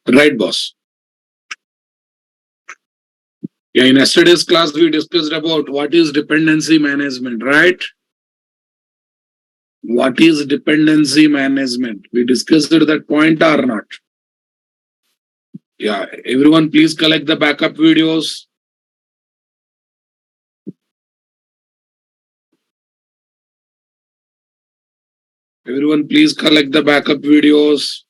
Right, boss. Yeah, in yesterday's class, we discussed about what is dependency management, right? What is dependency management? We discussed that point or not? Yeah, everyone please collect the backup videos. Everyone please collect the backup videos.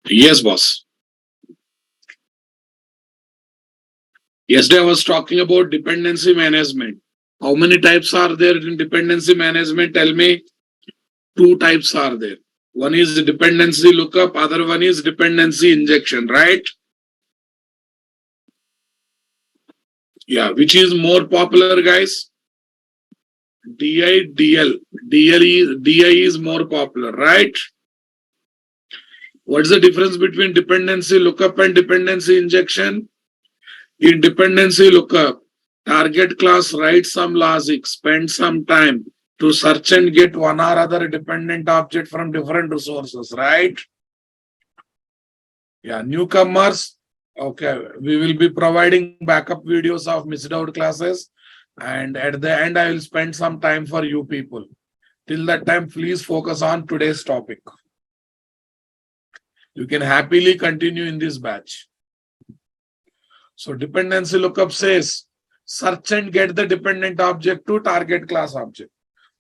Yes, boss. Yesterday I was talking about dependency management. How many types are there in dependency management? Tell me. Two types are there. One is dependency lookup, other one is dependency injection, right? Yeah, which is more popular, guys? DI, DI is more popular, right? What's the difference between dependency lookup and dependency injection? In dependency lookup, target class writes some logic, spend some time to search and get one or other dependent object from different resources, right? Yeah, newcomers. Okay, we will be providing backup videos of missed out classes. And at the end, I will spend some time for you people. Till that time, please focus on today's topic. You can happily continue in this batch. So dependency lookup says, search and get the dependent object to target class object.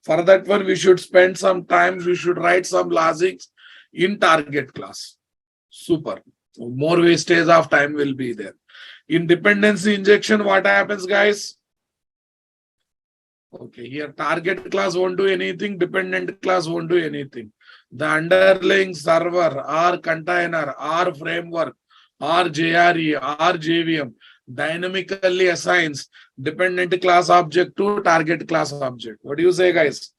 For that one, we should spend some time, we should write some logics in target class. Super. More wastage of time will be there. In dependency injection, what happens, guys? Okay, here target class won't do anything, dependent class won't do anything. The underlying server or container or framework or JRE or JVM dynamically assigns dependent class object to target class object. What do you say, guys?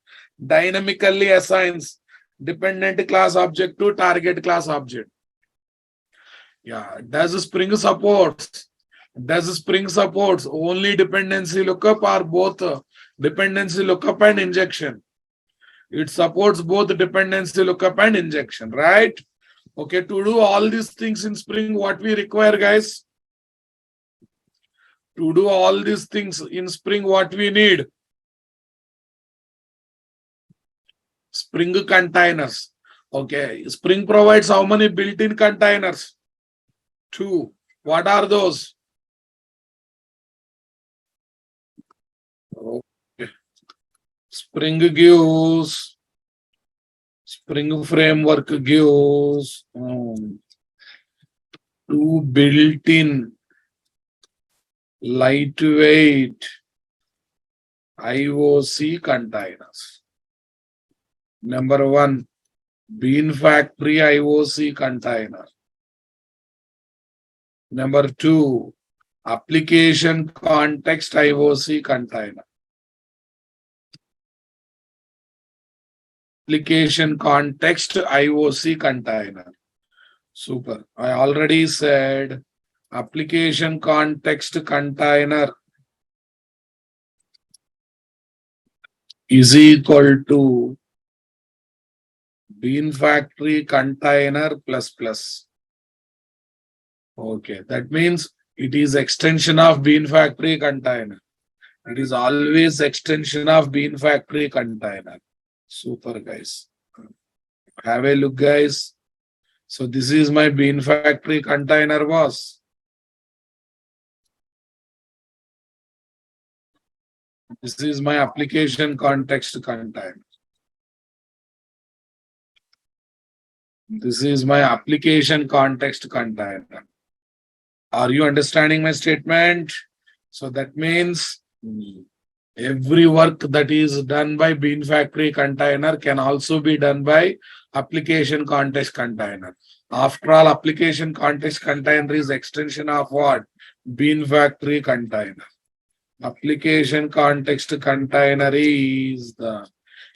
Dynamically assigns dependent class object to target class object. Yeah, does Spring supports? Does Spring supports only dependency lookup or both dependency lookup and injection? It supports both dependency lookup and injection, right? Okay, to do all these things in Spring, what we require, guys? To do all these things in Spring, what we need? Spring containers. Okay, Spring provides how many built-in containers? 2. What are those? Okay. Spring framework gives 2 built-in lightweight IOC containers. Number 1, Bean Factory IOC container. Number 2, application context IOC container. Application context IOC container. Super. I already said application context container is equal to Bean Factory container plus plus. Okay, that means it is extension of Bean Factory container. It is always extension of Bean Factory container. Super, guys. Have a look, guys. So this is my Bean Factory container, boss. This is my application context container. This is my application context container. Are you understanding my statement? So that means every work that is done by Bean Factory container can also be done by application context container. After all, application context container is extension of what? Bean Factory container. Application context container is the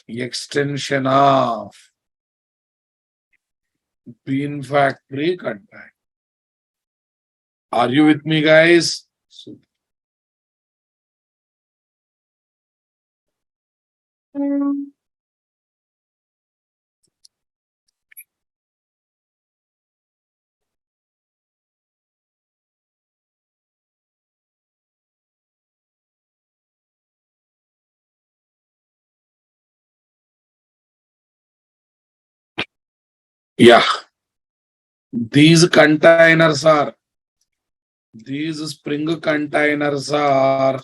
extension of Bean Factory container. Are you with me, guys? Yeah. These containers are, these Spring containers are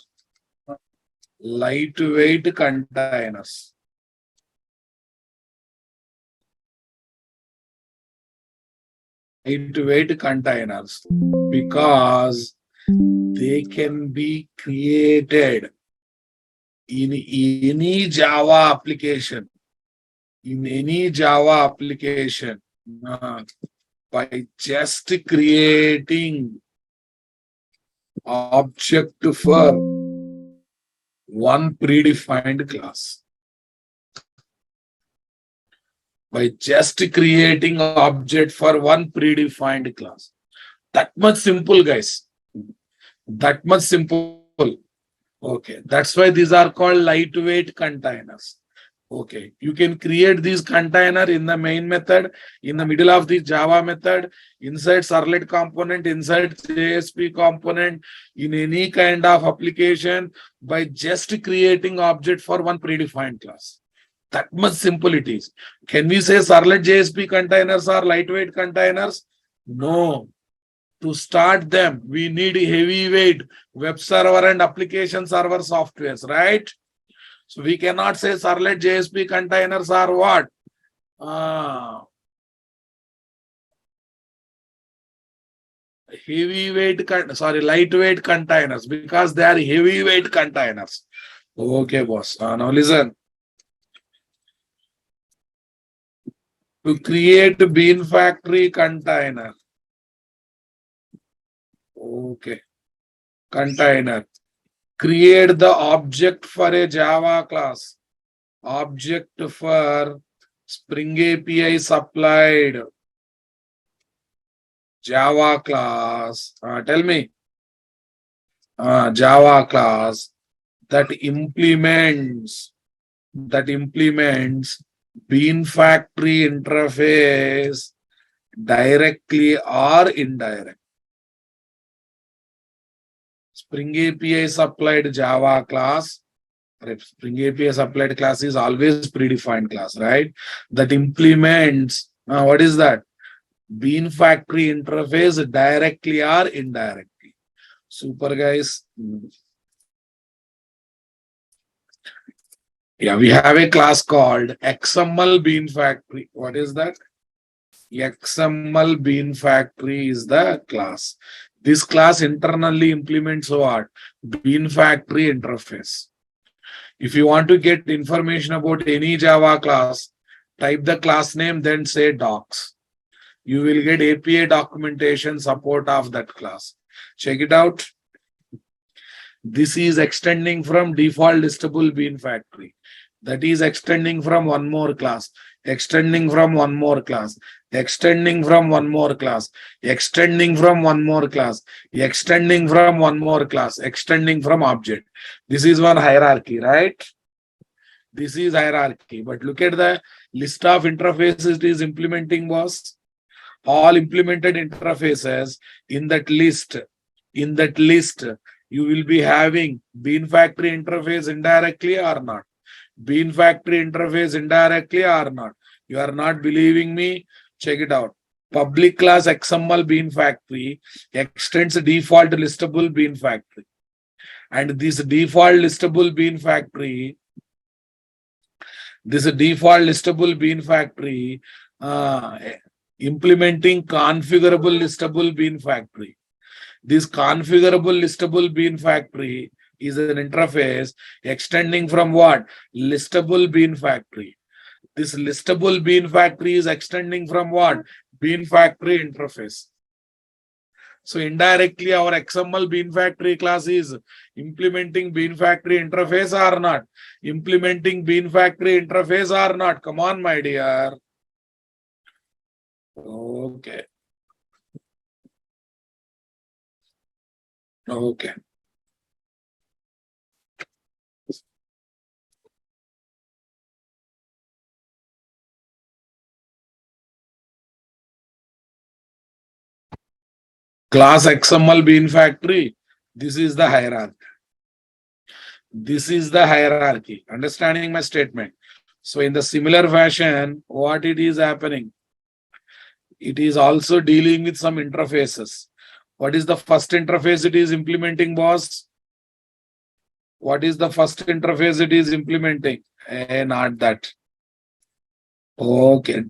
lightweight containers. Lightweight containers because they can be created in any Java application. In any Java application by just creating object for one predefined class. By just creating object for one predefined class. That much simple, guys. That much simple. Okay. That's why these are called lightweight containers. Okay. You can create this container in the main method, in the middle of the Java method, inside servlet component, inside JSP component, in any kind of application by just creating object for one predefined class. That much simple it is. Can we say servlet JSP containers are lightweight containers? No. To start them, we need heavyweight web server and application server softwares, right? So we cannot say servlet JSP containers are what? Lightweight containers because they are heavyweight containers. Okay, boss. Now listen. To create Bean Factory container. Okay. Container. Create the object for a Java class. Object for Spring API supplied Java class. Tell me. Java class that implements Bean Factory interface directly or indirect. Spring API supplied Java class. Spring API supplied class is always predefined class, right? That implements, what is that? Bean Factory interface directly or indirectly. Super, guys. Yeah, we have a class called XML Bean Factory. What is that? XML Bean Factory is the class. This class internally implements what? Bean Factory interface. If you want to get information about any Java class, type the class name, then say docs. You will get API documentation support of that class. Check it out. This is extending from default listable Bean Factory. That is extending from one more class, extending from one more class, extending from one more class, extending from one more class, extending from one more class, extending from object. This is one hierarchy, right? This is hierarchy. But look at the list of interfaces it is implementing, boss. All implemented interfaces in that list, you will be having Bean Factory interface indirectly or not. Bean Factory interface indirectly or not. You are not believing me? Check it out. Public class XML bean factory extends default listable bean factory. And this default listable bean factory, implementing configurable listable bean factory. This configurable listable bean factory is an interface extending from what? Listable bean factory. This listable bean factory is extending from what? Bean factory interface. So indirectly our XML bean factory class is implementing bean factory interface or not? Implementing bean factory interface or not? Come on, my dear. Okay. Okay. Class XML bean factory. This is the hierarchy. This is the hierarchy. Understanding my statement? So in the similar fashion, what it is happening? It is also dealing with some interfaces. What is the first interface it is implementing, boss? What is the first interface it is implementing? Not that. Okay.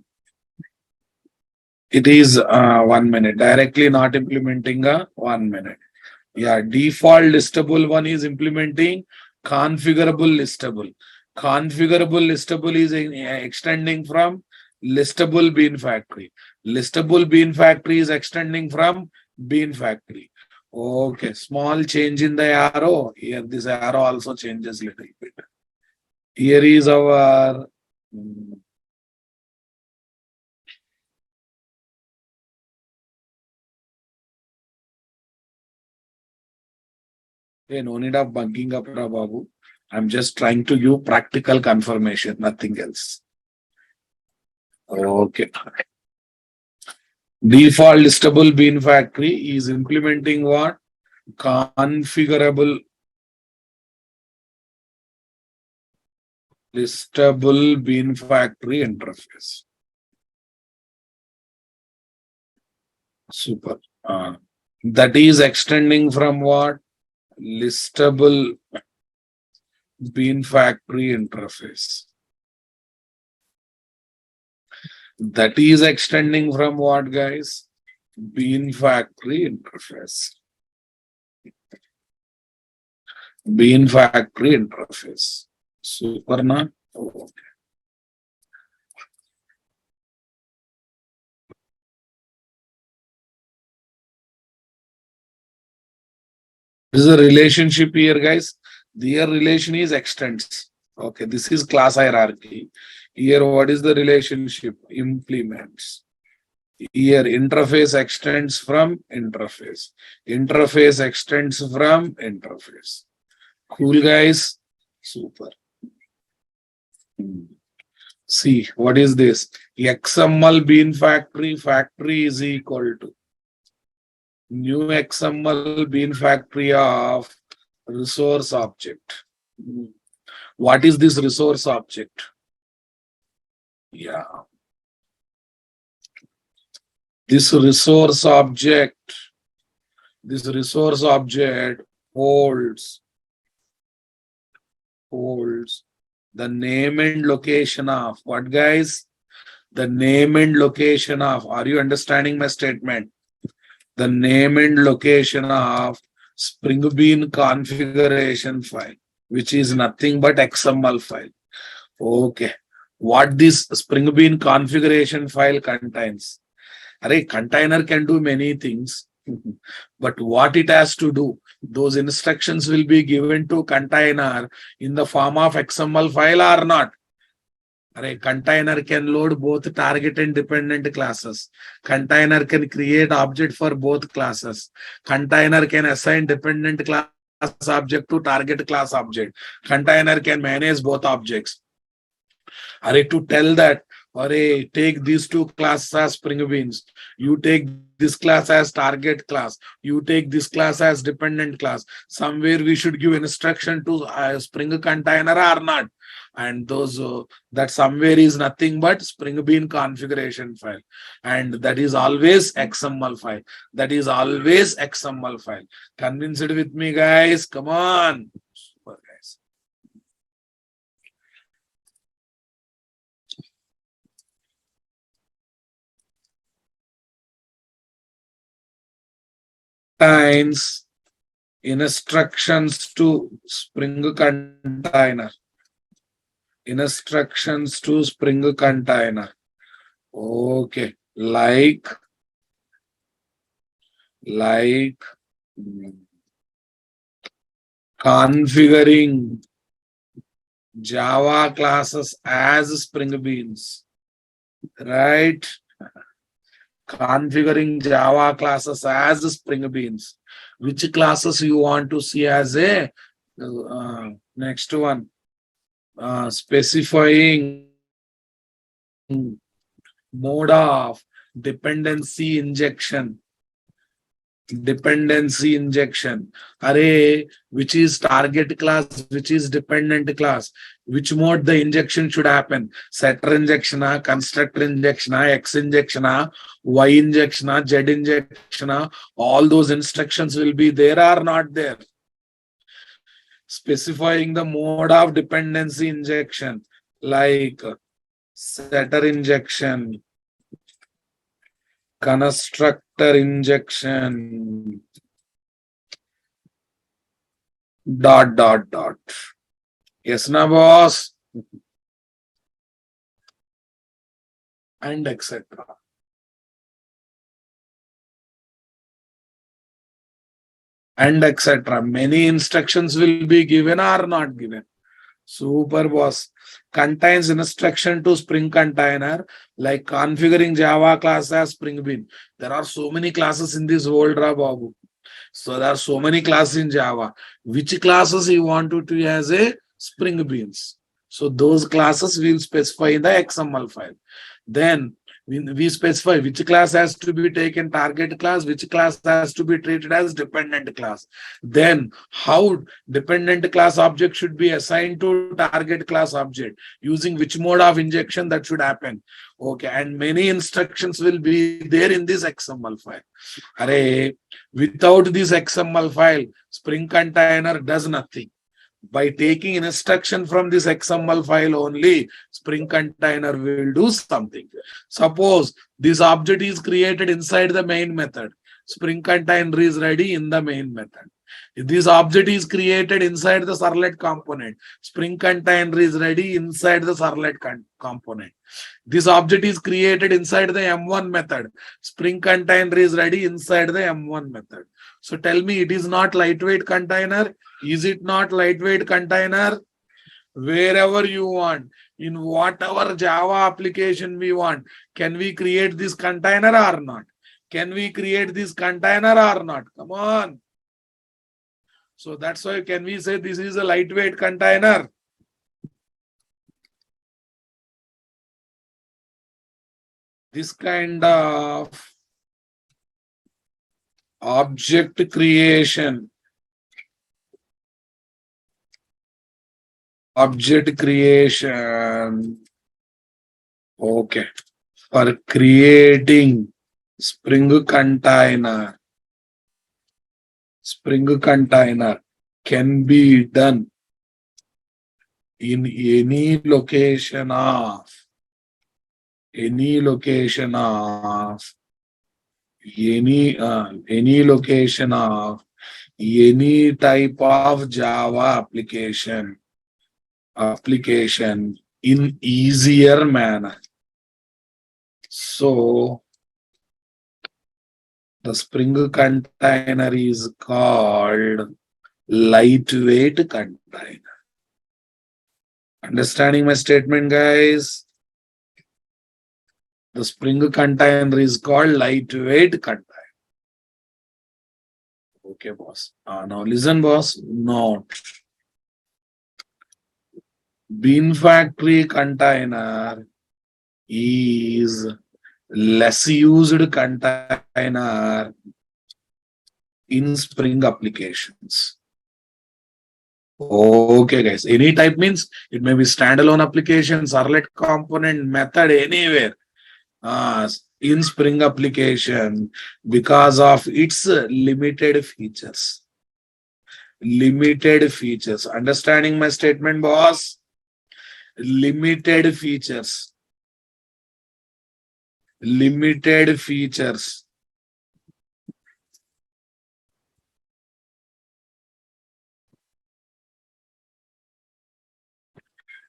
It is 1 minute. Directly not implementing 1 minute. Yeah, default listable one is implementing configurable listable. Configurable listable is extending from listable bean factory. Listable bean factory is extending from bean factory. Okay, small change in the arrow. Here, this arrow also changes little bit. Here is our hey, no need of bugging up, Babu. I'm just trying to give practical confirmation, nothing else. Okay. Default listable bean factory is implementing what? Configurable listable bean factory interface. Super. That is extending from what? Listable bean factory interface. That is extending from what, guys? Bean factory interface. Bean factory interface. Super, na? Okay. This is a relationship here, guys. Their relation is extends. Okay, this is class hierarchy. Here, what is the relationship? Implements. Here, interface extends from interface. Interface extends from interface. Cool, guys? Super. See, what is this? XML bean factory is equal to new XML bean factory of resource object. What is this resource object? Yeah. This resource object holds the name and location of what, guys? The name and location of, are you understanding my statement? The name and location of Spring Bean configuration file, which is nothing but XML file. Okay. What this Spring Bean configuration file contains? A container can do many things, but what it has to do, those instructions will be given to container in the form of XML file or not. A container can load both target and dependent classes. Container can create object for both classes. Container can assign dependent class object to target class object. Container can manage both objects. To tell that, take these two classes as Spring Beans. You take this class as target class. You take this class as dependent class. Somewhere we should give instruction to Spring container or not. and those that somewhere is nothing but Spring Bean configuration file, and that is always XML file. That is always XML file. Convince it with me, guys. Come on. Super, guys. Times instructions to Spring container. Instructions to Spring container. Okay, like configuring Java classes as Spring Beans, right? Configuring Java classes as Spring Beans. Which classes you want to see as a next one? Specifying mode of dependency injection. Array, which is target class, which is dependent class, which mode the injection should happen? Setter injection, constructor injection, X injection, Y injection, Z injection, all those instructions will be there or not there. Specifying the mode of dependency injection, like setter injection, constructor injection, ... Yes, na boss? And etc. And etc. Many instructions will be given or not given. Super, boss. Contains instruction to Spring container, like configuring Java class as Spring Bean. There are so many classes in this world, Babu. So there are so many classes in Java. Which classes you want to use as a Spring Beans? So those classes will specify in the XML file. Then we specify which class has to be taken target class, which class has to be treated as dependent class. Then how dependent class object should be assigned to target class object, using which mode of injection that should happen. Okay, and many instructions will be there in this XML file. Array, without this XML file, Spring container does nothing. By taking instruction from this XML file only, Spring container will do something. Suppose this object is created inside the main method. Spring container is ready in the main method. If this object is created inside the servlet component, Spring container is ready inside the servlet component. This object is created inside the M1 method. Spring container is ready inside the M1 method. So tell me, it is not lightweight container? Is it not lightweight container? Wherever you want, in whatever Java application we want, can we create this container or not? Can we create this container or not? Come on. So that's why can we say this is a lightweight container? This kind of object creation, okay, for creating Spring container can be done in any location of any type of Java application in easier manner. So the Spring container is called lightweight container. Understanding my statement, guys? The Spring container is called lightweight container. Okay, boss. Now listen, boss. Note. Bean Factory container is less used container in Spring applications. Okay, guys. Any type means it may be standalone application, servlet component, method, anywhere. In Spring application, because of its limited features. Limited features. Understanding my statement, boss? Limited features. Limited features.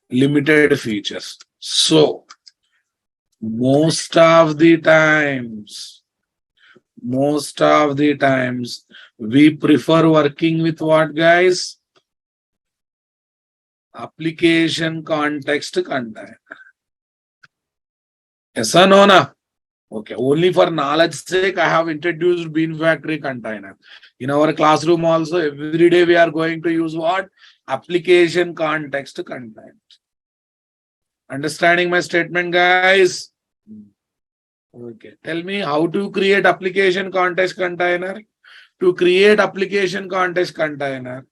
Limited features. So, most of the times, we prefer working with what, guys? Application context container. Yes or no? Na? Okay, only for knowledge sake, I have introduced Bean Factory container. In our classroom also, every day we are going to use what? Application context container. Understanding my statement, guys? Okay, tell me how to create application context container. To create application context container,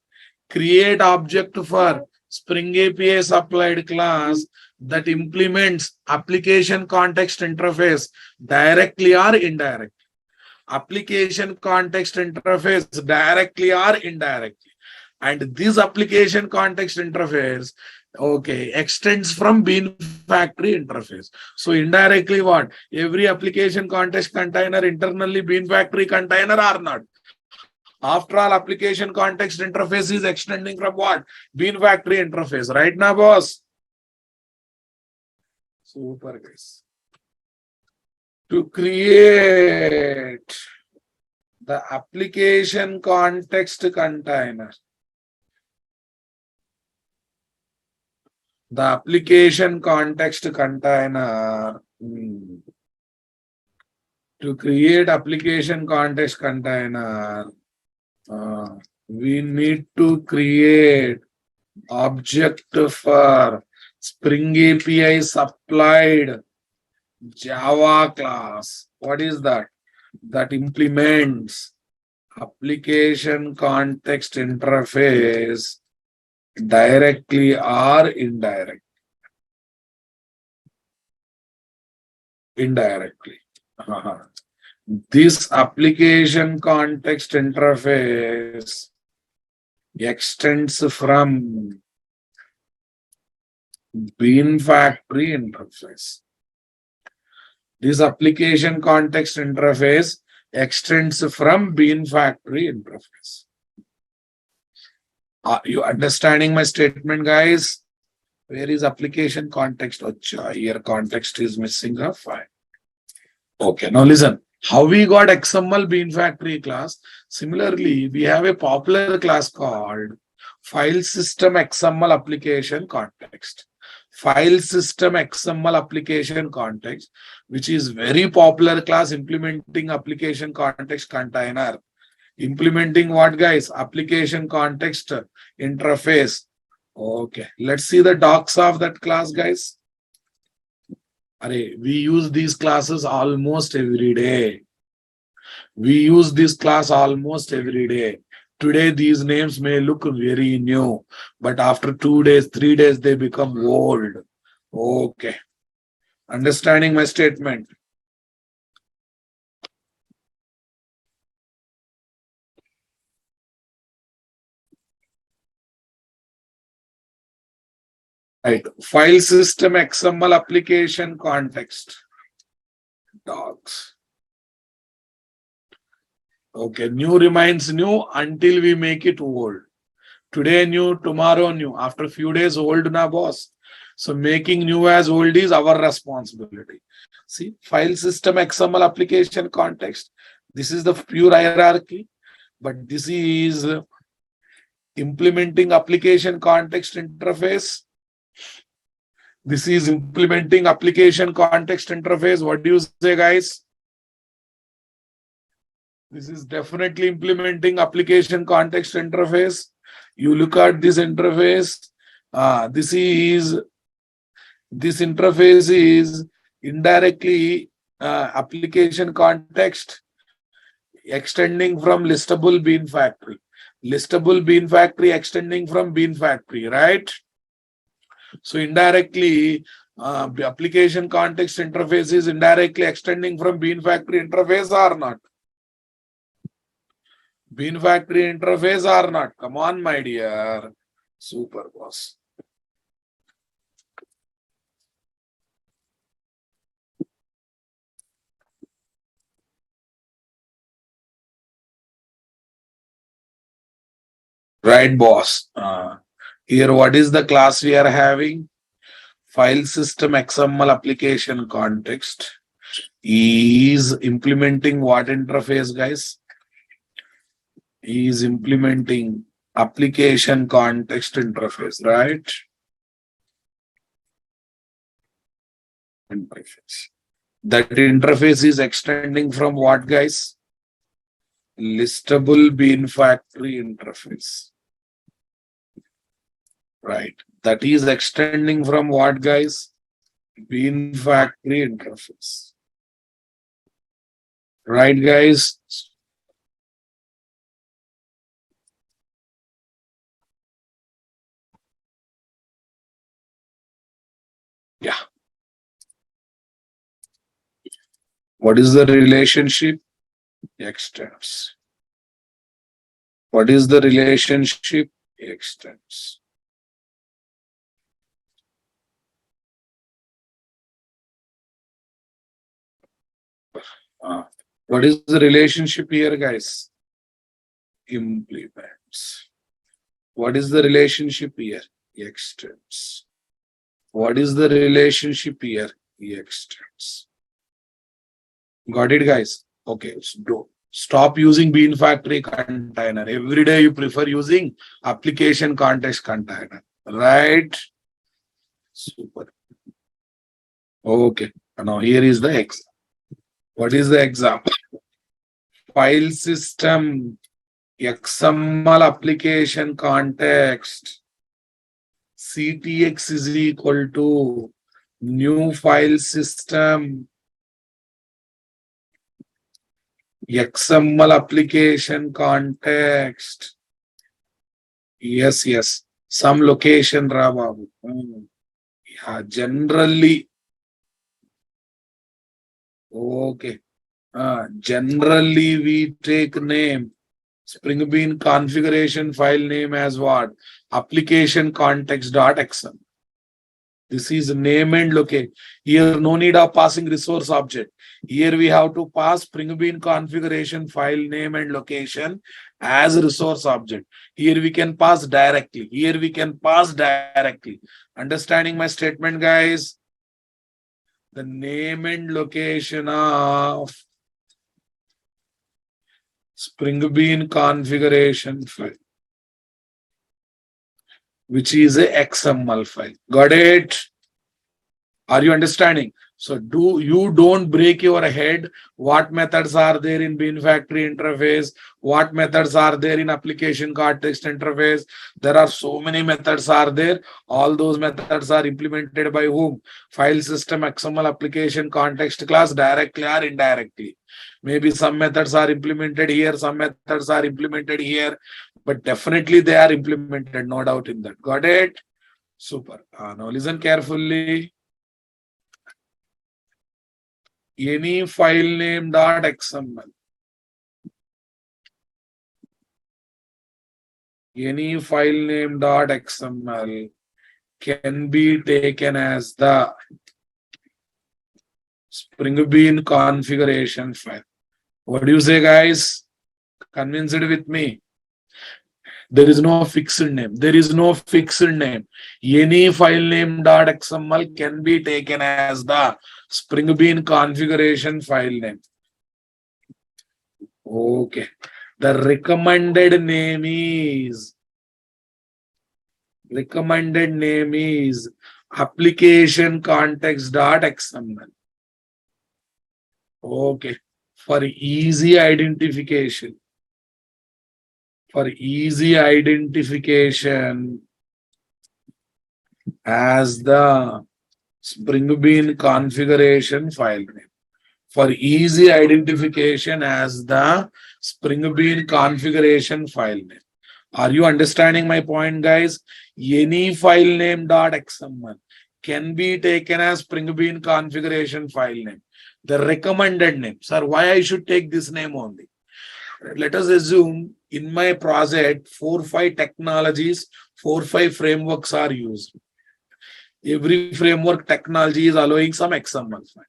create object for Spring API supplied class that implements application context interface directly or indirectly. Application context interface directly or indirectly. And this application context interface, okay, extends from Bean Factory interface. So indirectly what? Every application context container internally Bean Factory container or not? After all, application context interface is extending from what? Bean Factory interface. Right now, boss? Super, guys. To create the application context container. The application context container. To create application context container, we need to create object for Spring API supplied Java class. What is that? That implements application context interface directly or indirectly. Indirectly. This application context interface extends from Bean Factory interface. This application context interface extends from Bean Factory interface. Are you understanding my statement, guys? Where is application context? Here context is missing. Fine. Okay, now listen. How we got XML Bean Factory class? Similarly, we have a popular class called File System XML Application Context. File System XML Application Context, which is very popular class implementing application context container. Implementing what, guys? Application context interface. Okay, let's see the docs of that class, guys. We use these classes almost every day. We use this class almost every day. Today, these names may look very new, but after 2 days, 3 days, they become old. Okay. Understanding my statement? Right. File system XML application context. Docs. Okay. New remains new until we make it old. Today new, tomorrow new. After a few days, old na, boss. So making new as old is our responsibility. See, file system XML application context. This is the pure hierarchy, but this is implementing application context interface. This is implementing application context interface. What do you say, guys? This is definitely implementing application context interface. You look at this interface. This interface is indirectly application context extending from listable Bean Factory. Listable bean factory extending from bean factory, right? So indirectly, the application context interface is indirectly extending from bean factory interface or not? Bean factory interface or not? Come on, my dear. Super boss. Right, boss. Here, what is the class we are having? File system XML application context is implementing what interface, guys? Is implementing application context interface, right? Interface. That interface is extending from what, guys? Listable bean factory interface. Right. That is extending from what, guys? Bean factory interface. Right, guys? Yeah. What is the relationship? Extends. What is the relationship? Extends. What is the relationship here, guys? Implements. What is the relationship here? Extends. What is the relationship here? Extends. Got it, guys? Okay, so stop using bean factory container. Every day you prefer using application context container, right? Super. Okay, now here is the example. What is the example? File system XML application context CTX is equal to new file system XML application context. Yes. Some location, Rababu. Yeah, generally. Okay. Generally, we take name. Spring Bean configuration file name as what? Application context.xml. This is name and locate. Here, no need of passing resource object. Here we have to pass Spring Bean configuration file name and location as resource object. Here we can pass directly. Here we can pass directly. Understanding my statement, guys? The name and location of Spring Bean configuration file, which is a XML file. Got it? Are you understanding? So don't break your head. What methods are there in Bean Factory interface? What methods are there in application context interface? There are so many methods are there. All those methods are implemented by whom? File system XML application context class directly or indirectly. Maybe some methods are implemented here, some methods are implemented here, but definitely they are implemented, no doubt in that. Got it? Super. Now listen carefully. Any file name .xml. Any file name .xml can be taken as the Spring Bean configuration file. What do you say, guys? Convince it with me. There is no fixed name. There is no fixed name. Any file name .xml can be taken as the Spring Bean configuration file name. Okay. The recommended name is application context.xml. Okay. For easy identification. As the Spring Bean configuration file name. For easy identification as the Spring Bean configuration file name. Are you understanding my point, guys? Any file name .xml can be taken as Spring Bean configuration file name. The recommended name. Sir, why I should take this name only? Let us assume in my project, 4-5 technologies, 4-5 frameworks are used. Every framework technology is allowing some XML file.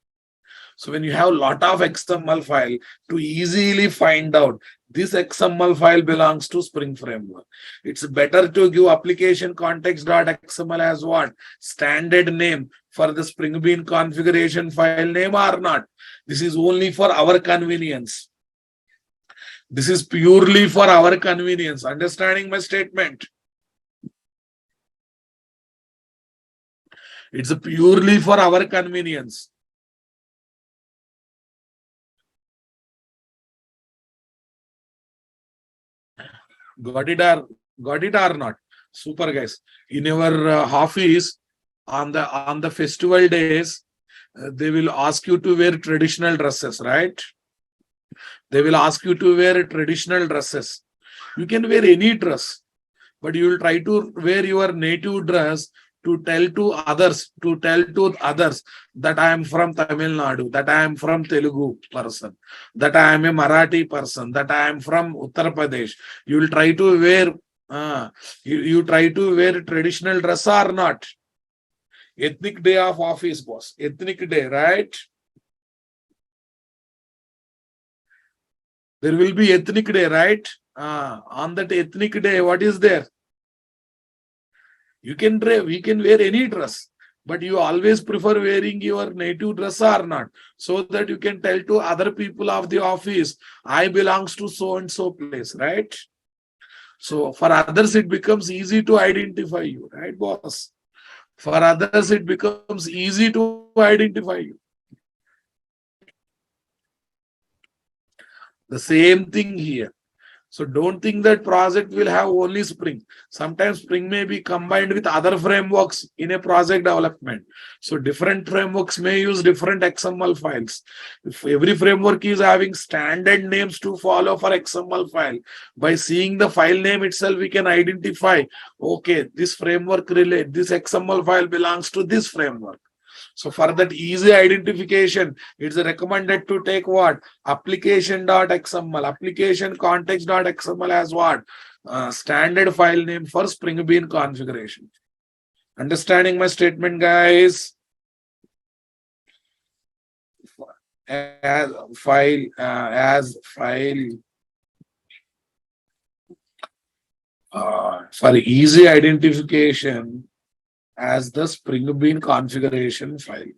So when you have a lot of XML file, to easily find out this XML file belongs to Spring Framework, it's better to give application context.xml as what? Standard name for the Spring Bean configuration file name or not. This is only for our convenience. This is purely for our convenience. Understanding my statement? It's purely for our convenience. Got it or not? Super, guys. In our office, on the festival days, they will ask you to wear traditional dresses, right? They will ask you to wear traditional dresses. You can wear any dress, but you will try to wear your native dress to tell to others that I am from Tamil Nadu, that I am from Telugu person, that I am a Marathi person, that I am from Uttar Pradesh. You will try to wear you try to wear traditional dress or not? Ethnic day of office, boss. Ethnic day, right? There will be ethnic day, right? On that ethnic day, what is there? You can wear any dress, but you always prefer wearing your native dress or not, so that you can tell to other people of the office, I belongs to so and so place, right? So for others, it becomes easy to identify you, right, boss? For others, it becomes easy to identify you. The same thing here. So don't think that project will have only Spring. Sometimes Spring may be combined with other frameworks in a project development. So different frameworks may use different XML files. If every framework is having standard names to follow for XML file, by seeing the file name itself, we can identify, okay, this framework this XML file belongs to this framework. So for that easy identification, it's recommended to take what? Application.xml, application context.xml as what? Standard file name for Spring Bean configuration. Understanding my statement, guys? As file for easy identification as the Spring Bean configuration file.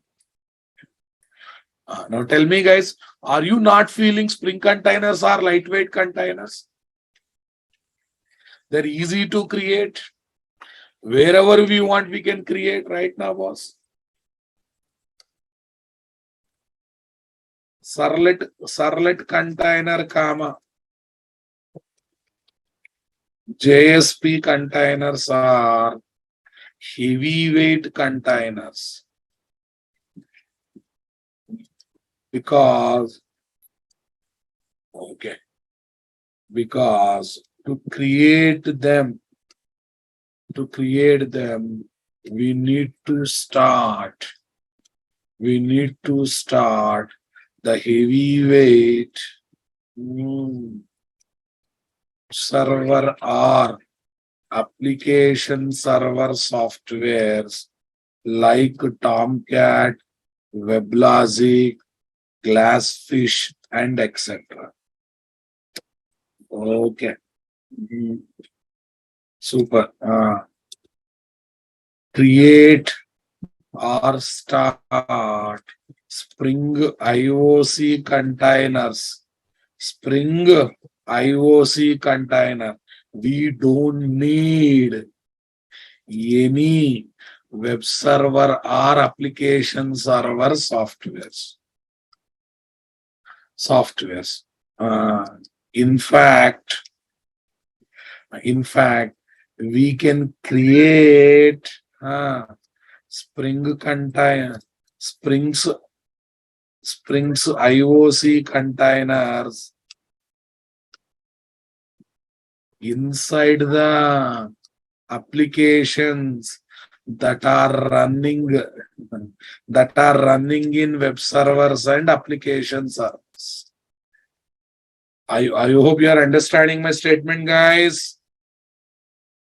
Now tell me, guys, are you not feeling Spring containers are lightweight containers? They're easy to create. Wherever we want, we can create right now, boss. Servlet container, comma. JSP containers are heavyweight containers because to create them we need to start the heavyweight server or application server softwares like Tomcat, WebLogic, Glassfish, and etc. Okay. Super. Create or start Spring IOC containers. Spring IOC container. We don't need any web server or application server softwares. In fact, we can create Spring container, Spring's IOC containers inside the applications that are running in web servers and application servers. I hope you are understanding my statement, guys.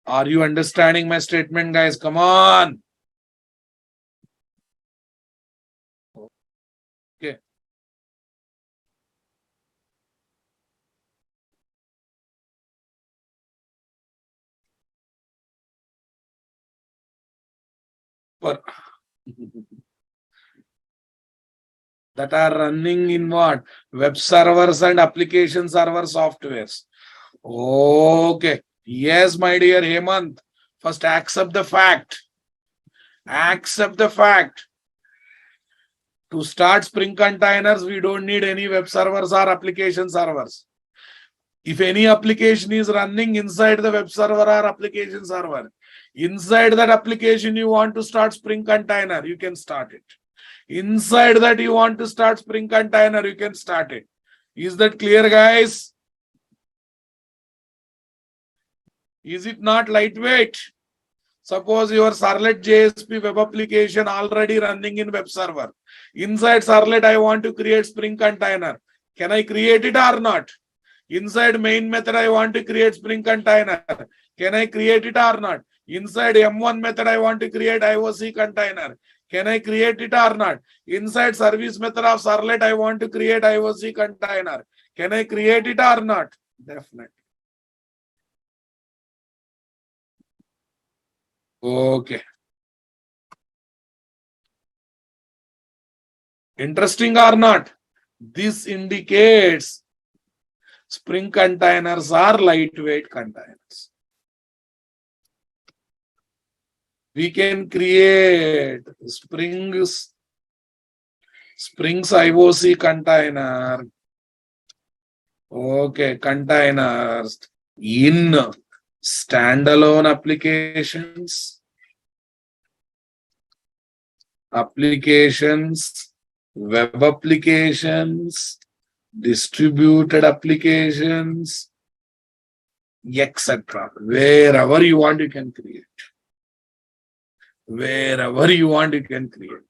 Are you understanding my statement, guys? Come on. Okay. That are running in what? Web servers and application server softwares. Okay. Yes, my dear Hemant. First, accept the fact. Accept the fact. To start Spring containers, we don't need any web servers or application servers. If any application is running inside the web server or application server, inside that application you want to start Spring container, you can start it. Inside that you want to start Spring container, you can start it. Is that clear, guys? Is it not lightweight? Suppose your Servlet JSP web application already running in web server. Inside Servlet, I want to create Spring container. Can I create it or not? Inside main method, I want to create Spring container. Can I create it or not? Inside M1 method, I want to create IOC container. Can I create it or not? Inside service method of Servlet, I want to create IOC container. Can I create it or not? Definitely. Okay. Interesting or not? This indicates Spring containers are lightweight containers. We can create Spring's IOC container. Okay, containers in standalone applications, web applications, distributed applications, etc. Wherever you want, you can create. Wherever you want, you can create.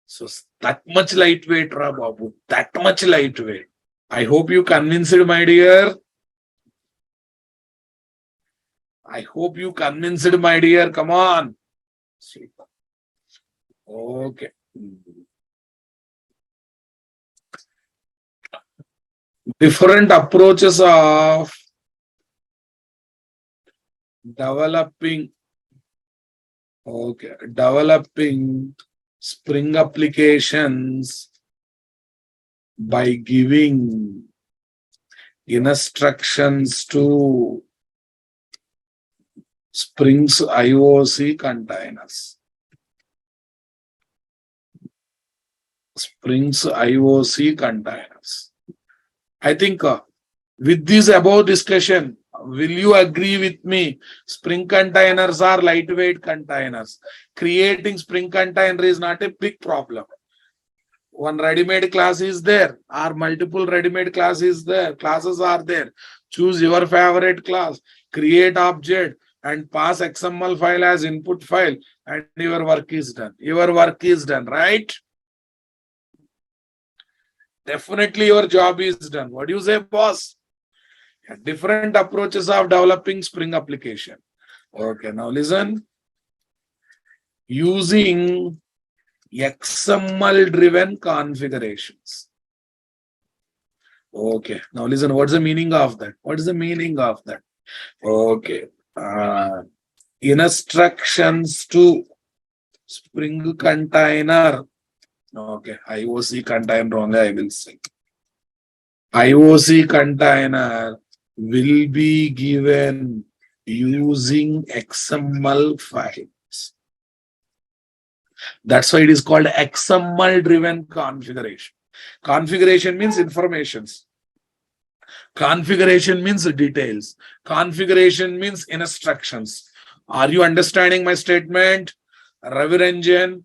So that much lightweight, Babu. That much lightweight. I hope you convinced, my dear. I hope you convinced, my dear. Come on. Okay. Different approaches of developing Spring applications by giving instructions to Spring's IOC containers. Spring's IOC containers. I think with this above discussion, will you agree with me? Spring containers are lightweight containers. Creating Spring container is not a big problem. One ready-made class is there, or multiple ready-made classes are there. Choose your favorite class, create object, and pass XML file as input file, and your work is done. Your work is done, right? Definitely your job is done. What do you say, boss? Different approaches of developing Spring application. Okay, now listen. Using XML driven configurations. Okay, now listen, what's the meaning of that? What is the meaning of that? Okay, instructions to Spring container. Okay, IOC container only I will say. IOC container will be given using XML files. That's why it is called XML driven configuration. Configuration means informations. Configuration means details. Configuration means instructions. Are you understanding my statement? Ravi Ranjan,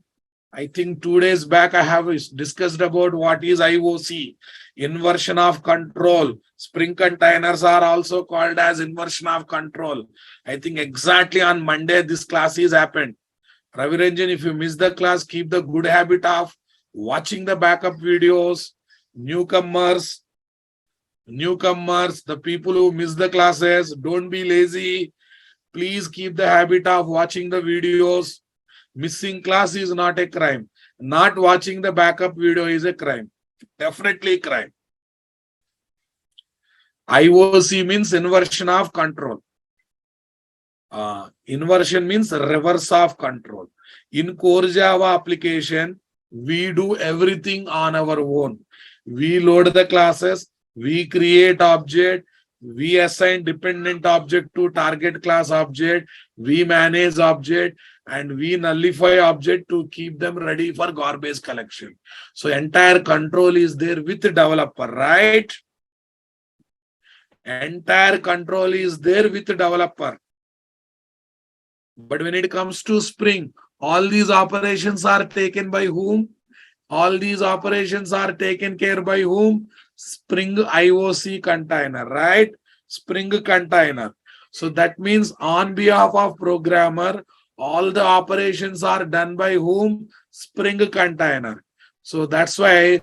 I think 2 days back I have discussed about what is IOC, inversion of control. Spring containers are also called as inversion of control. I think exactly on Monday this class is happened. Ravi Ranjan, if you miss the class, keep the good habit of watching the backup videos. Newcomers, the people who miss the classes, don't be lazy. Please keep the habit of watching the videos. Missing class is not a crime. Not watching the backup video is a crime. Definitely crime. IOC means inversion of control. Inversion means reverse of control. In core Java application, we do everything on our own. We load the classes, we create object, we assign dependent object to target class object, we manage object, and we nullify object to keep them ready for garbage collection. So entire control is there with the developer, right? Entire control is there with the developer. But when it comes to Spring, all these operations are taken by whom? All these operations are taken care by whom? Spring IOC container, right? Spring container. So that means on behalf of programmer, all the operations are done by whom? Spring container. So that's why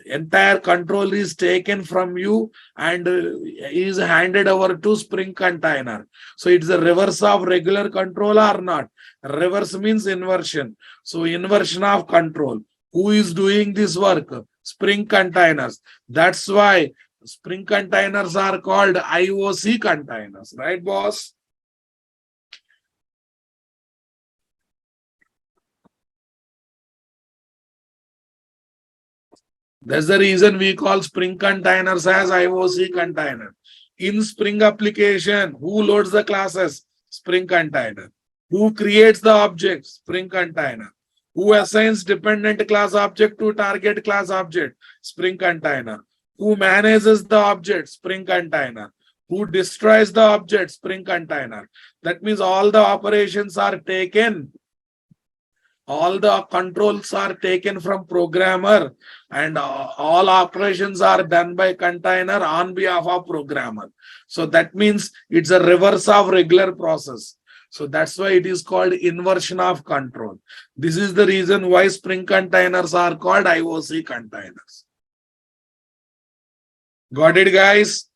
entire control is taken from you and is handed over to Spring container. So it's a reverse of regular control or not? Reverse means inversion. So inversion of control. Who is doing this work? Spring containers. That's why Spring containers are called IOC containers, right, boss? That's the reason we call Spring containers as IOC container. In Spring application, who loads the classes? Spring container. Who creates the objects? Spring container. Who assigns dependent class object to target class object? Spring container. Who manages the object? Spring container. Who destroys the object? Spring container. That means all the operations are taken. All the controls are taken from programmer and all operations are done by container on behalf of programmer. So that means it's a reverse of regular process. So that's why it is called inversion of control. This is the reason why Spring containers are called IOC containers. Got it, guys?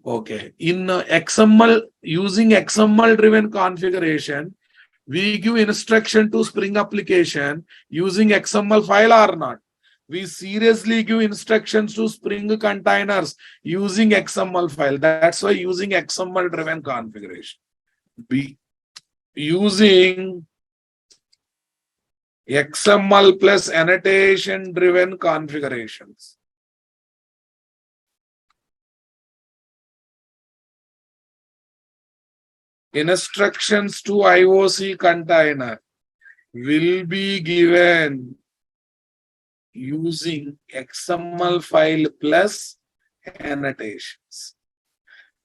Okay. In XML, using XML driven configuration, we give instruction to Spring application using XML file or not. We seriously give instructions to Spring containers using XML file. That's why using XML driven configuration. Be using XML plus annotation driven configurations. Instructions to IOC container will be given using XML file plus annotations.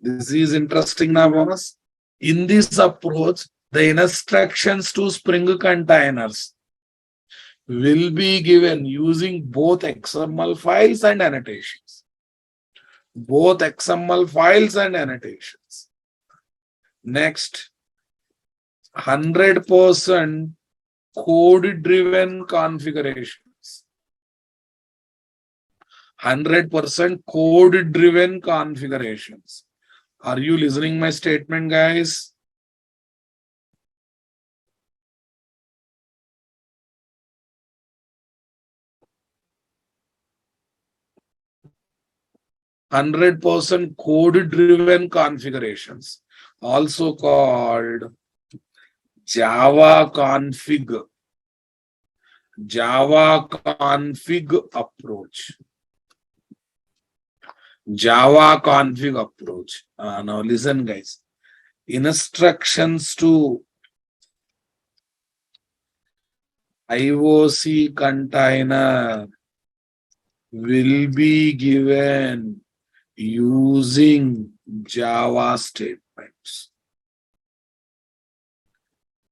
This is interesting now, boss. In this approach, the instructions to Spring containers will be given using both XML files and annotations. Both XML files and annotations. Next, 100% code-driven configurations. 100% code-driven configurations. Are you listening my statement, guys? %, code-driven configurations, also called Java config. Java config approach. Java config approach. Now listen, guys. Instructions to IOC container will be given using Java statements.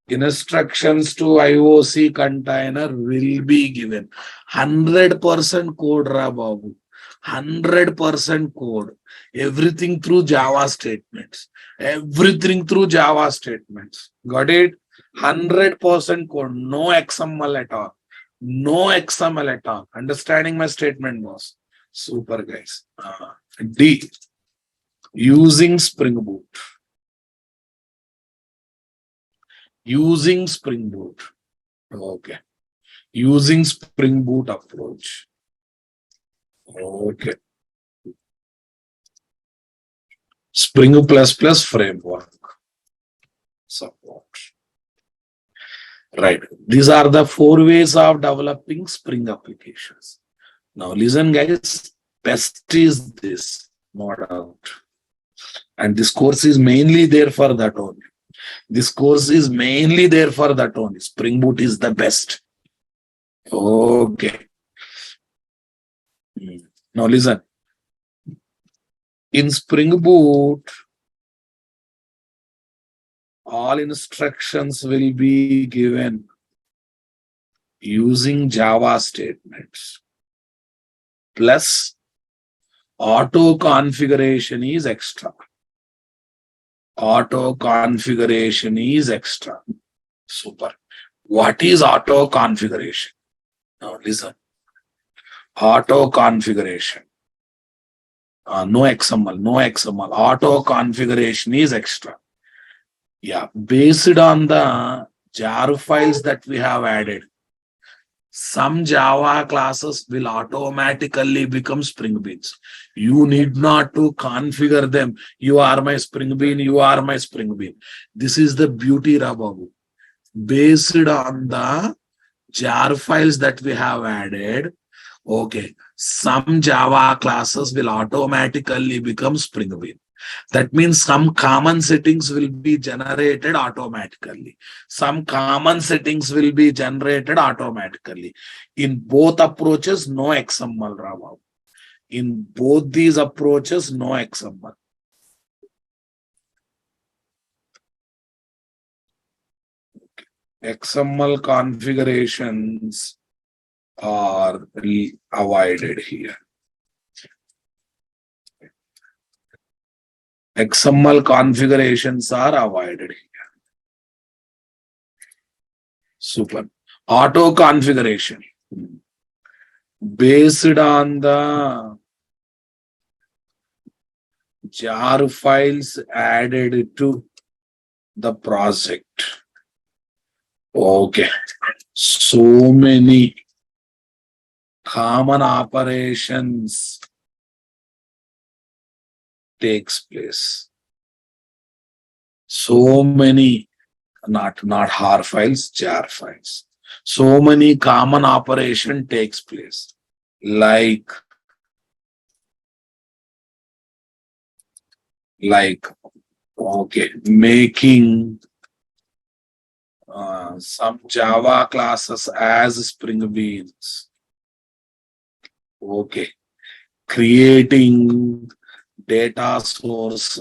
Instructions to IOC container will be given. 100% code, ra babu. 100% code. Everything through Java statements. Everything through Java statements. Got it? 100% code. No XML at all. No XML at all. Understanding my statement, boss? Super, guys. D. Using Spring Boot. Using Spring Boot. Okay. Using Spring Boot approach. Okay. Spring ++ framework. Support. Right. These are the 4 ways of developing Spring applications. Now listen, guys. Best is this, no doubt. And this course is mainly there for that only. This course is mainly there for that only. Spring Boot is the best. Okay. Now listen. In Spring Boot, all instructions will be given using Java statements. Plus, auto configuration is extra. Auto configuration is extra. Super. What is auto configuration? Now listen. Auto configuration. No XML, no XML. Auto configuration is extra. Yeah, based on the jar files that we have added, some Java classes will automatically become Spring Beans. You need not to configure them. You are my Spring Bean, you are my Spring Bean. This is the beauty, Rababu. Based on the jar files that we have added, okay, some Java classes will automatically become Spring Bean. That means some common settings will be generated automatically. Some common settings will be generated automatically. In both approaches, no XML, Rama. In both these approaches, no XML. XML configurations are avoided here. XML configurations are avoided here. Super. Auto configuration. Based on the jar files added to the project. Okay. So many common operations takes place. So many, not har files, jar files. So many common operation takes place. Like okay, making some Java classes as Spring Beans. Okay. Creating data source,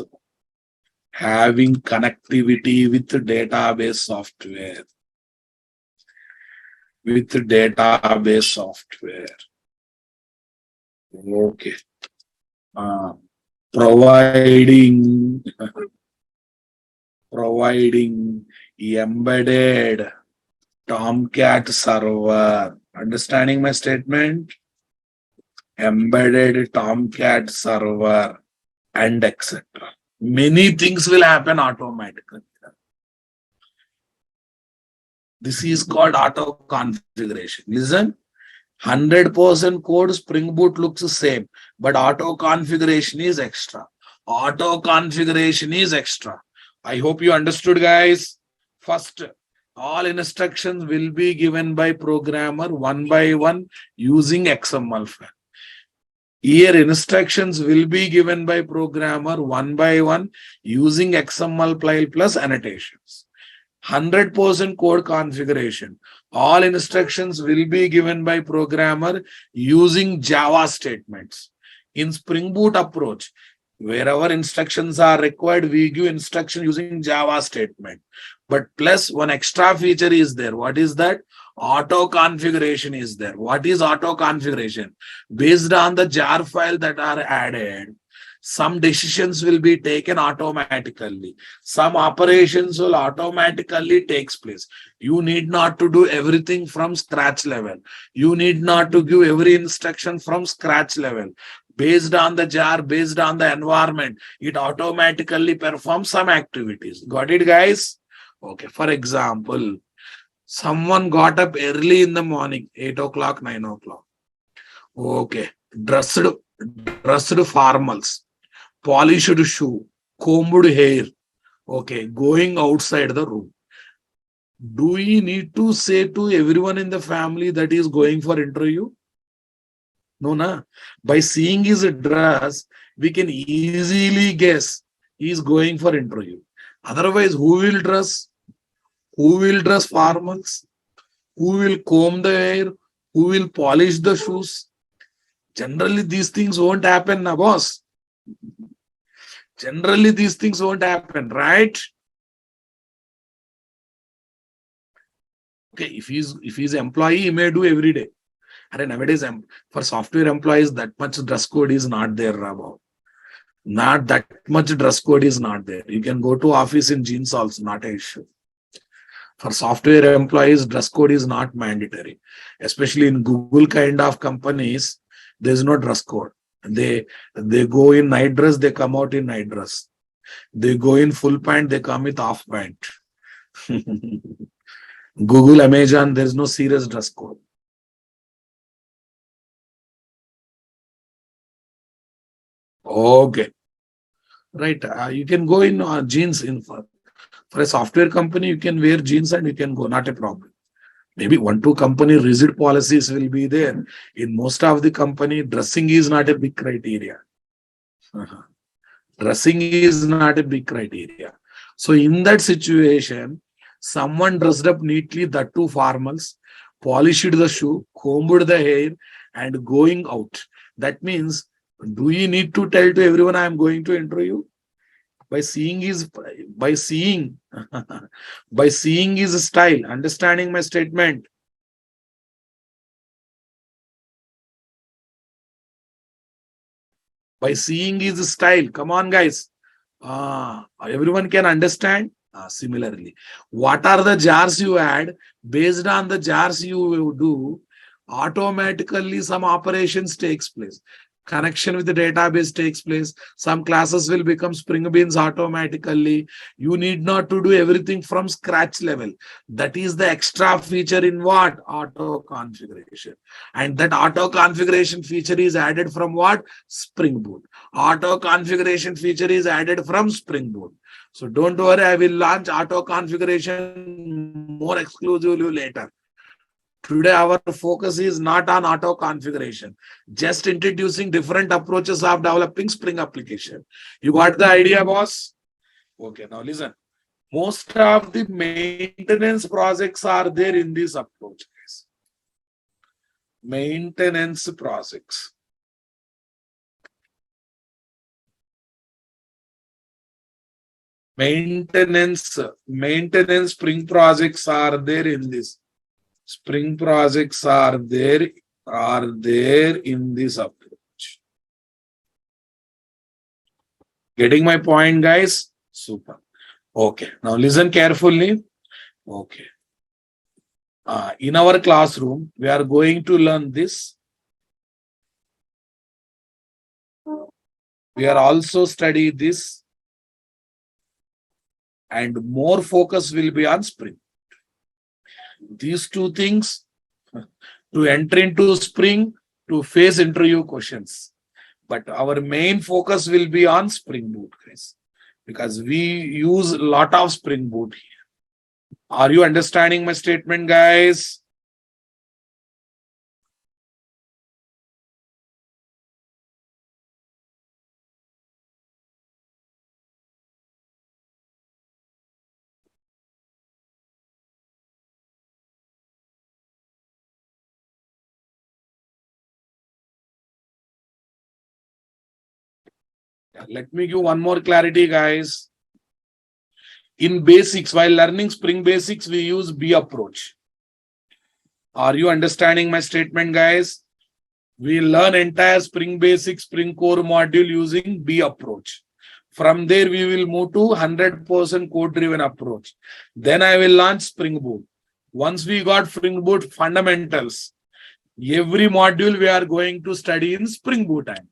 having connectivity with database software. With database software. Okay. Providing embedded Tomcat server. Understanding my statement? Embedded Tomcat server and etc. Many things will happen automatically. This is called auto configuration. Listen, 100% code Spring Boot looks the same, but auto configuration is extra. Auto configuration is extra. I hope you understood, guys. First, all instructions will be given by programmer one by one using XML file. Here, instructions will be given by programmer one by one using XML file plus annotations. 100% code configuration. All instructions will be given by programmer using Java statements. In Spring Boot approach, Wherever instructions are required, we give instruction using Java statement. But plus one extra feature is there. What is that? Auto configuration is there. What is auto configuration? Based on the jar file that are added, some decisions will be taken automatically. Some operations will automatically takes place. You need not to do everything from scratch level. You need not to give every instruction from scratch level. Based on the jar, based on the environment, it automatically performs some activities. Got it, guys? Okay. For example, someone got up early in the morning, 8 o'clock, 9 o'clock. Okay. Dressed formals, polished shoe, combed hair. Okay. Going outside the room. Do we need to say to everyone in the family that is going for interview? No, na. By seeing his dress, we can easily guess he is going for interview. Otherwise, who will dress? Who will dress formals? Who will comb the hair? Who will polish the shoes? Generally, these things won't happen, na boss. Generally, these things won't happen, right? Okay, if he's employee, he may do every day. And nowadays, for software employees, that much dress code is not there, Rabo. Not that much dress code is not there. You can go to office in jeans also, not an issue. For software employees, dress code is not mandatory. Especially in Google kind of companies, there's no dress code. They go in night dress, they come out in night dress. They go in full pant, they come with half pant. Google, Amazon, there's no serious dress code. Okay. Right. You can go in jeans for a software company, you can wear jeans and you can go, not a problem. Maybe one, two company rigid policies will be there. In most of the company, dressing is not a big criteria. Uh-huh. Dressing is not a big criteria. So in that situation, someone dressed up neatly, that two formals, polished the shoe, combed the hair, and going out. That means, do you need to tell to everyone I am going to interview? By seeing by seeing his style, understanding my statement. By seeing his style. Come on, guys. Everyone can understand. Similarly, what are the jars you add? Based on the jars you do, automatically some operations takes place. Connection with the database takes place. Some classes will become Spring Beans automatically. You need not to do everything from scratch level. That is the extra feature in what? Auto configuration. And that auto configuration feature is added from what? Spring Boot. Auto configuration feature is added from Spring Boot. So don't worry, I will launch auto configuration more exclusively later. Today, our focus is not on auto configuration, just introducing different approaches of developing Spring application. You got the idea, boss? Okay, now listen. Most of the maintenance projects are there in this approach, guys. Maintenance projects. Maintenance Spring projects are there in this. Spring projects are there in this approach. Getting my point, guys? Super. Okay. Now listen carefully. Okay. In our classroom, we are going to learn this. We are also study this, and more focus will be on Spring. These two things to enter into Spring, to face interview questions. But our main focus will be on Spring Boot, guys, because we use a lot of Spring Boot here. Are you understanding my statement, guys? Let me give one more clarity, guys. In basics, while learning Spring Basics, we use B approach. Are you understanding my statement, guys? We learn entire Spring Basics, Spring Core module using B approach. From there, we will move to 100% code-driven approach. Then I will launch Spring Boot. Once we got Spring Boot fundamentals, every module we are going to study in Spring Boot angle.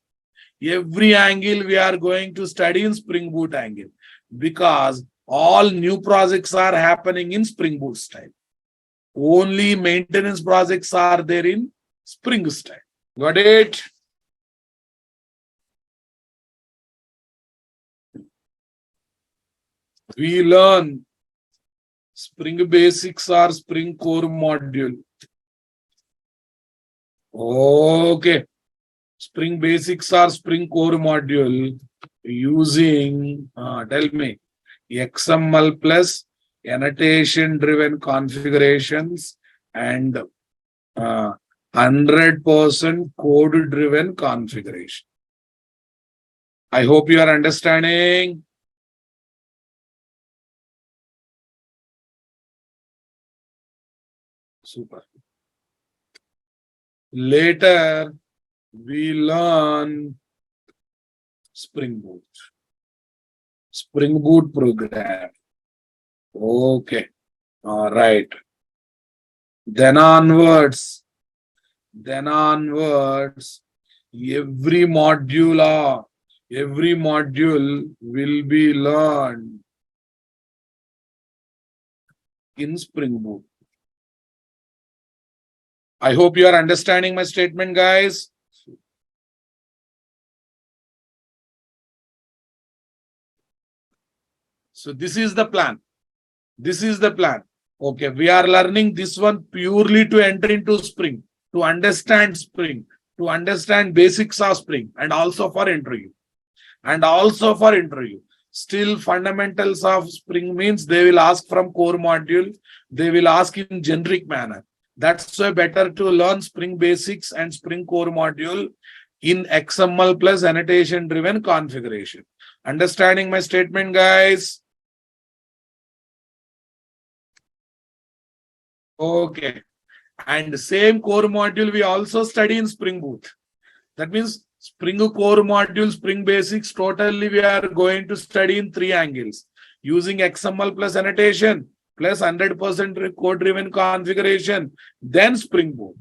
Every angle we are going to study in Spring Boot angle. Because all new projects are happening in Spring Boot style. Only maintenance projects are there in Spring style. Got it? We learn Spring Basics or Spring Core module. Okay. Spring Basics or Spring Core module using, tell me, XML plus annotation driven configurations and 100% code driven configuration. I hope you are understanding. Super. Later, we learn Spring Boot. Spring Boot program. Okay. All right. Then onwards, every module will be learned in Spring Boot. I hope you are understanding my statement, guys. So this is the plan. This is the plan. Okay, we are learning this one purely to enter into Spring, to understand Spring, to understand basics of Spring, and also for interview. Still, fundamentals of Spring means they will ask from core module, they will ask in generic manner. That's why better to learn Spring Basics and Spring Core module in XML plus annotation driven configuration. Understanding my statement, guys? Okay. And same core module we also study in Spring Boot. That means Spring Core module, Spring Basics, totally we are going to study in 3 angles. Using XML plus annotation, plus 100% code-driven configuration, then Spring Boot.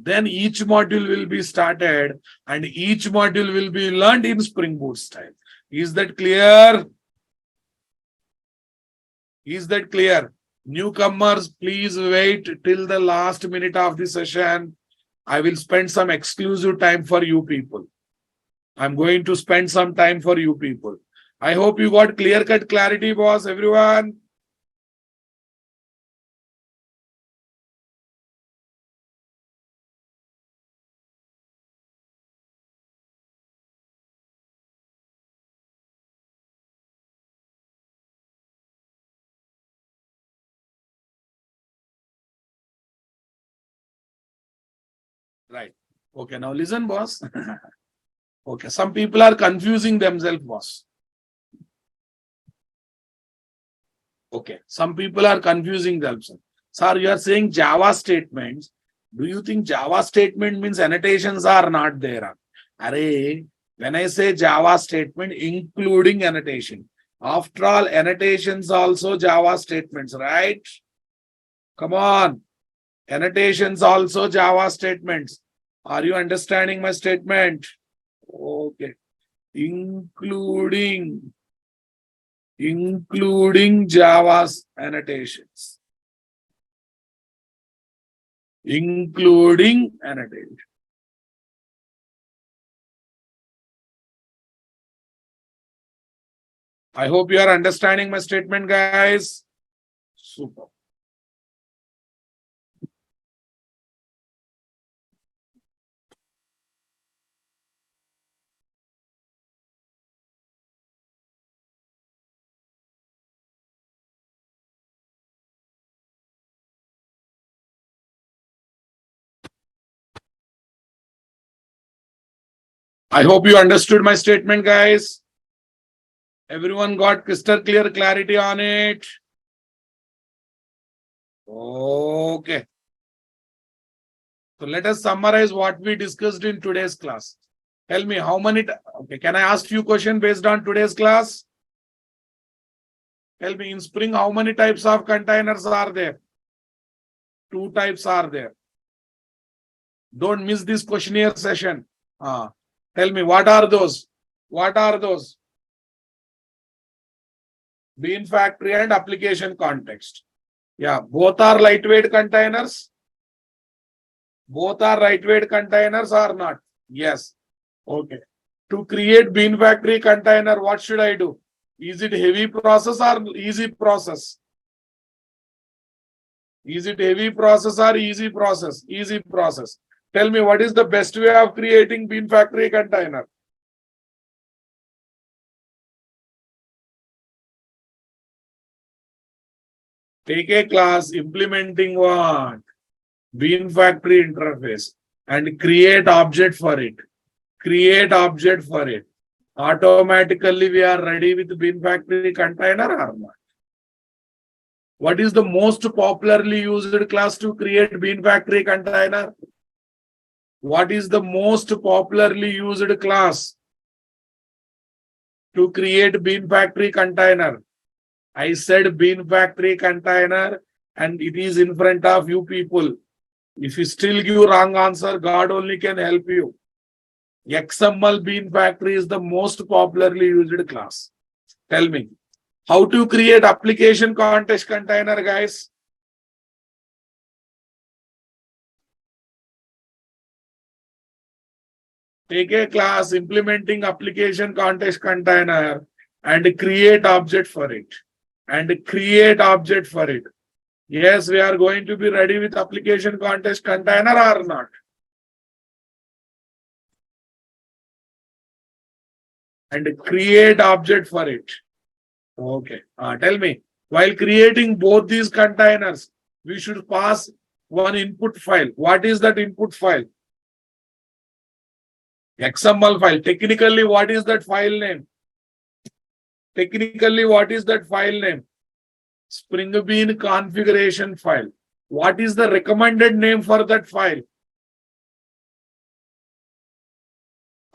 Then each module will be started and each module will be learned in Spring Boot style. Is that clear? Is that clear? Newcomers, please wait till the last minute of the session. I will spend some exclusive time for you people. I'm going to spend some time for you people. I hope you got clear-cut clarity, boss, everyone. Right. Okay, now listen, boss. Okay, some people are confusing themselves, boss. Okay, some people are confusing themselves. Sir, you are saying Java statements. Do you think Java statement means annotations are not there? Array, when I say Java statement, including annotation. After all, annotations also Java statements, right? Come on. Annotations also Java statements. Are you understanding my statement? Okay. Including Java's annotations. Including annotation. I hope you are understanding my statement, guys. Super. I hope you understood my statement, guys. Everyone got crystal clear clarity on it. Okay. So let us summarize what we discussed in today's class. Tell me how many, okay, can I ask you a question based on today's class? Tell me in Spring, how many types of containers are there? 2 types are there. Don't miss this questionnaire session. Tell me, what are those? What are those? Bean factory and application context. Yeah, both are lightweight containers. Both are lightweight containers or not? Yes. Okay. To create bean factory container, what should I do? Is it heavy process or easy process? Is it heavy process or easy process? Easy process. Tell me, what is the best way of creating bean factory container? Take a class implementing what? Bean factory interface and create object for it. Create object for it. Automatically we are ready with bean factory container or not? What is the most popularly used class to create bean factory container? What is the most popularly used class to create bean factory container? I said bean factory container and it is in front of you people. If you still give wrong answer, God only can help you. XML bean factory is the most popularly used class. Tell me, how to create application context container, guys? Take a class implementing application context container and create object for it. And create object for it. Yes, we are going to be ready with application context container or not? And create object for it. Okay. Tell me, while creating both these containers, we should pass one input file. What is that input file? XML file. Technically, what is that file name? Technically, what is that file name? Spring Bean configuration file. What is the recommended name for that file?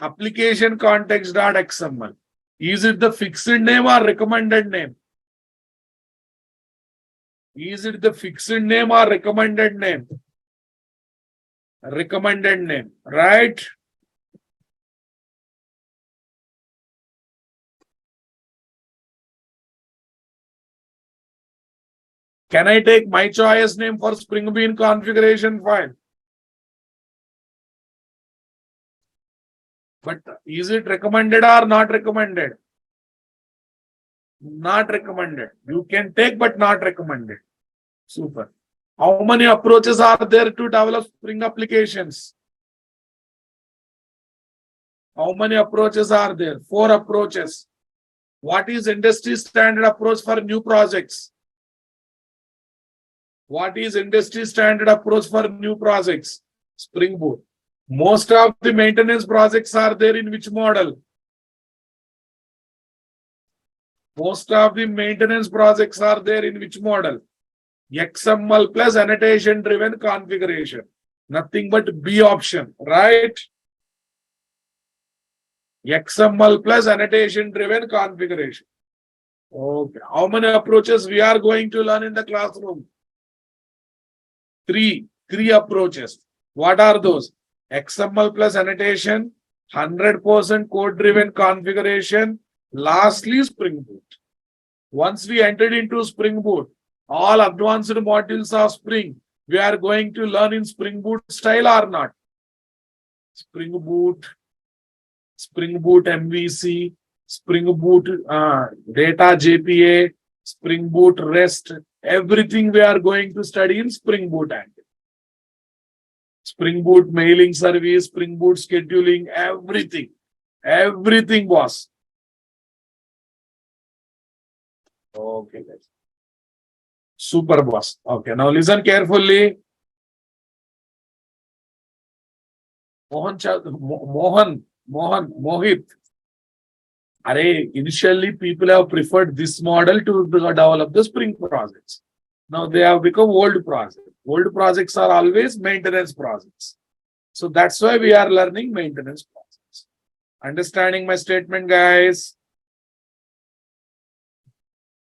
Application context.xml. Is it the fixed name or recommended name? Is it the fixed name or recommended name? Recommended name, right? Can I take my choice name for Spring Bean configuration file? But is it recommended or not recommended? Not recommended. You can take, but not recommended. Super. How many approaches are there to develop Spring applications? How many approaches are there? 4 approaches. What is industry standard approach for new projects? What is industry standard approach for new projects? Spring Boot. Most of the maintenance projects are there in which model? Most of the maintenance projects are there in which model? XML plus annotation driven configuration. Nothing but B option, right? XML plus annotation driven configuration. Okay. How many approaches we are going to learn in the classroom? 3 approaches. What are those? XML plus annotation, 100% code driven configuration, lastly Spring Boot. Once we entered into Spring Boot, all advanced modules of Spring, we are going to learn in Spring Boot style or not? Spring Boot MVC, Spring Boot data JPA, Spring Boot REST, everything we are going to study in Spring Boot and Spring Boot mailing service, Spring Boot scheduling, everything boss. Okay, guys. Super boss. Okay, now listen carefully. Mohan, Mohit. Initially people have preferred this model to develop the Spring projects. Now they have become old projects. Old projects are always maintenance projects. So that's why we are learning maintenance projects. Understanding my statement, guys?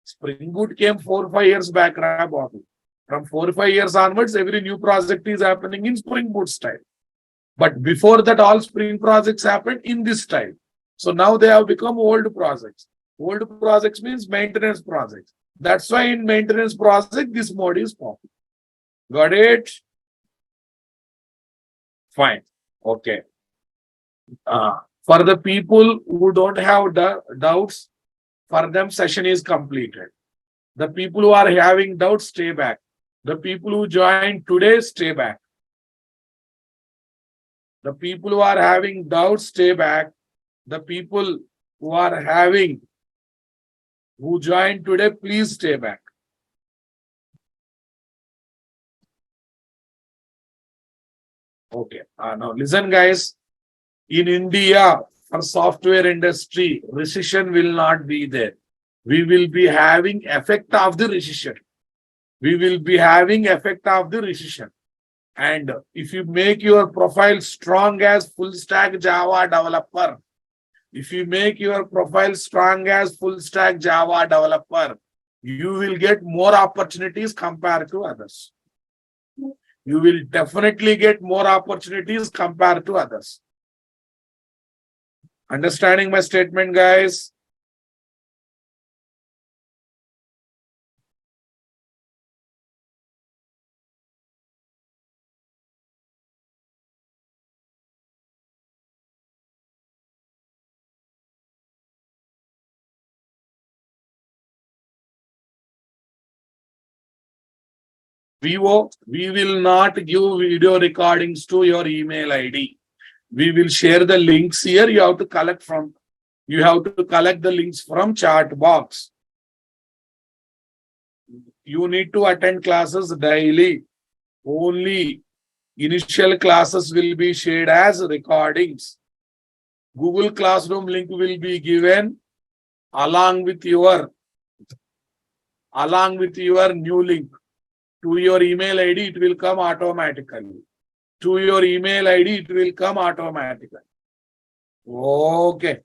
Spring Boot came 4-5 years back, From 4-5 years onwards, every new project is happening in Spring Boot style. But before that, all Spring projects happened in this style. So now they have become old projects. Old projects means maintenance projects. That's why in maintenance project, this mode is popular. Got it? Fine. Okay. For the people who don't have doubts, for them session is completed. The people who are having doubts, stay back. The people who joined today, stay back. The people who are having doubts, stay back. The people who joined today, please stay back. Okay. Now listen, guys. In India, for software industry, recession will not be there. We will be having effect of the recession. We will be having effect of the recession. And if you make your profile strong as full stack Java developer, if you make your profile strong as full stack Java developer, you will get more opportunities compared to others. You will definitely get more opportunities compared to others. Understanding my statement, guys? Vivo, we will not give video recordings to your email ID. We will share the links here. You have to collect the links from chat box. You need to attend classes daily. Only initial classes will be shared as recordings. Google Classroom link will be given along with your new link. To your email ID, it will come automatically. To your email ID, it will come automatically. Okay.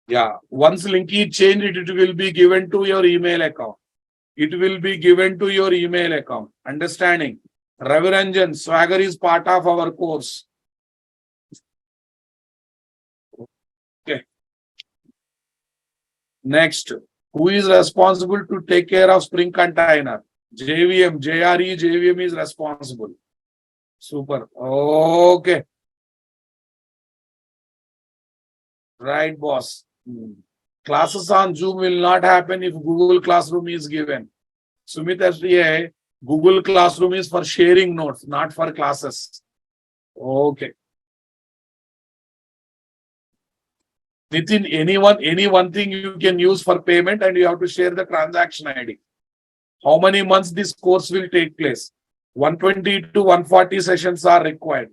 Yeah, once link is changed, it will be given to your email account. It will be given to your email account. Understanding? Ravi Ranjan, Swagger is part of our course. Okay. Next, who is responsible to take care of Spring Container? JVM, JRE, JVM is responsible. Super. Okay. Right, boss. Classes on Zoom will not happen if Google Classroom is given. Sumit SDA, Google Classroom is for sharing notes, not for classes. Okay. Nitin, any one thing you can use for payment and you have to share the transaction ID. How many months this course will take place? 120 to 140 sessions are required.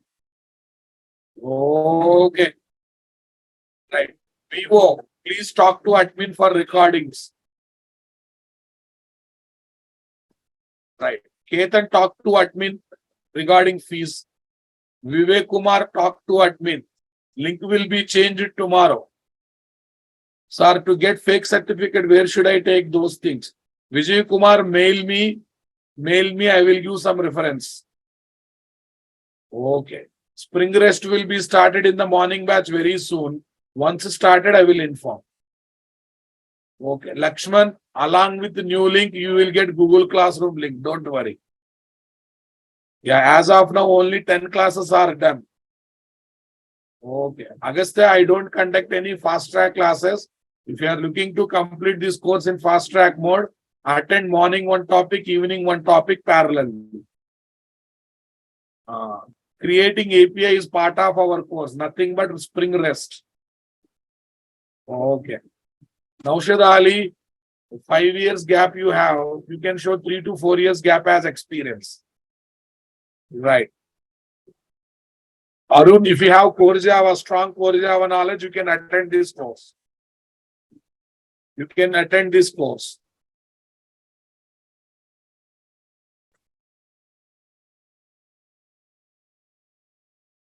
Okay. Right. Vivo, please talk to admin for recordings. Right. Ketan, talk to admin regarding fees. Vivek Kumar, talk to admin. Link will be changed tomorrow. Sir, to get fake certificate, where should I take those things? Vijay Kumar, mail me, I will give some reference. Okay. Spring rest will be started in the morning batch very soon. Once started, I will inform. Okay. Lakshman, along with the new link, you will get Google Classroom link. Don't worry. Yeah, as of now, only 10 classes are done. Okay. Agastya, I don't conduct any fast track classes. If you are looking to complete this course in fast track mode, attend morning one topic, evening one topic parallelly. Uh, Creating API is part of our course, nothing but spring rest. Okay. Naushad Ali, 5 years gap you have, you can show 3 to 4 years gap as experience. Right. Arun, if you have core Java, strong core Java knowledge, you can attend this course. You can attend this course.